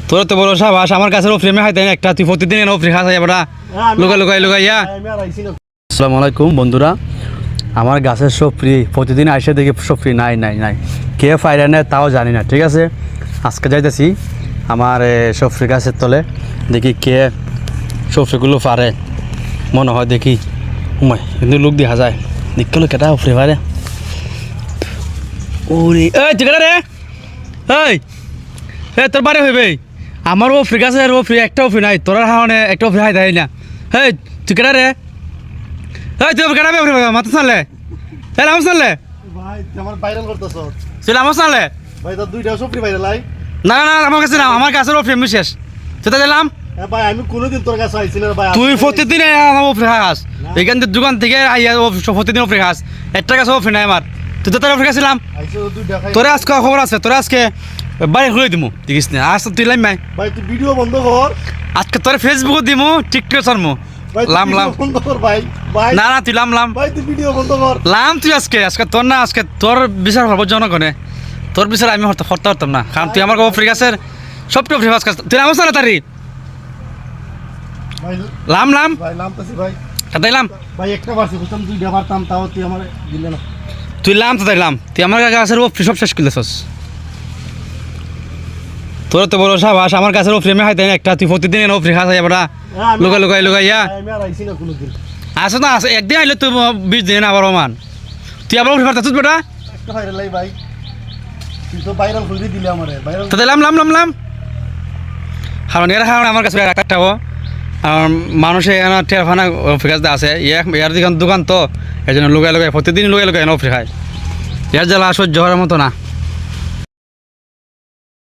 তোর তো বড় সাবাস আমার কাছে ও ফ্রেমে খাইতে একটা তুই প্রতিদিন এনে ফ্রি খাস এবার লুকাইয়া আসসালামু আলাইকুম বন্ধুরা, আমার গাছের সব ফ্রি। প্রতিদিন আইসে দেখি সব ফ্রি। নাই নাই নাই কে ফাইরা নেয় তাও জানি না। ঠিক আছে, আজকে যাইতেছি আমার সফরি গাছের তলে, দেখি কে সফরিগুলো পারে। মনে হয় দেখি উমাই কিন্তু লোক দেখা যায়, দেখলো কেটা ফ্রি পারে। ওরে এই ঠিকানা রে, এই তোর বারে হইবে আমার ও ফ্রি গাছের ও ফ্রি একটাও ফ্রি নাই, তোর হাওনে একটাও ফ্রি হাই দেয় না। এই ঠিকানা রে, এই তুই কেটাবে ফ্রি মাথা চালে আমার চালে ভাই আমার ভাইরাল করতেছ চলে আমার চালে ভাই তো দুইটা সফরি ভাইরাল আই না না আমার কাছে না, আমার কাছে ও ফ্রি শেষ সেটা দিলাম। ভাই আমি কোনোদিন তোর কাছে আইছি না ভাই। তুই প্রতিদিন আমার ফ্রি খাস, এইখান থেকে দোকান থেকে আইয়া প্রতিদিন ফ্রি খাস, একটা কাছে ও ফ্রি নাই আমার। তুই তো তোর ফ্রি খাইছিলাম, আইছো দুইটা খাই। তোরা আজকে খবর আছে, তোরা আজকে বাড়ি খুলে দিমু দেখিস না। আজ তুই লাইম ভাই ভাই তুই ভিডিও বন্ধ কর, আজকে তোর ফেসবুক দিমু, টিকটক ছাড়মু। ভাই লাম লাম বন্ধ কর ভাই। ভাই না না তুই লাম লাম ভাই তুই ভিডিও বন্ধ কর। লাম তুই আজকে তোর না, আজকে তোর বিচার হবো জনগণে। তোর বিচার আমি হতে পারতাম না, কারণ তুই আমার ফ্রি গাছের সবটা ফ্রি কাজ। তুই আমার চালে তারি ভাই লাম লাম ভাই লামতাছি ভাই। তাইলাম ভাই একটা বারছি বুঝতাম দুইটা পারতাম, তাও তুই আমার দিলে না। তুই লাম তো তাইলাম, তুই আমার গাছের ও সব শেষ করলেছস। তোর তো বড় সাবাস আমার গাছের ও ফ্রেমে খাইতে একটা তুই প্রতিদিন এনে ফ্রি খাস এবার লুকাইয়া আমি আর আইছি না কোনোদিন। আসো না আসো, একদিন আইলে তুই 20 দিন আবার মান তুই আবার ফ্রি পারতাস বেটা। একটা ভাইরাল আই ভাই, তুই তো ভাইরাল করে দিলে আমারে ভাইরাল। তো লাম লাম লাম লাম কারণ এর কারণে আমার কাছে একটাও আর মানুষে টেরফানা ফ্রি গাছ আছে ইয়ার দোকান তো এই জন্য লুকাই প্রতিদিন লুকাই এনে ফ্রি খায়। এর জ্বালা সহ্য হওয়ার মতো না।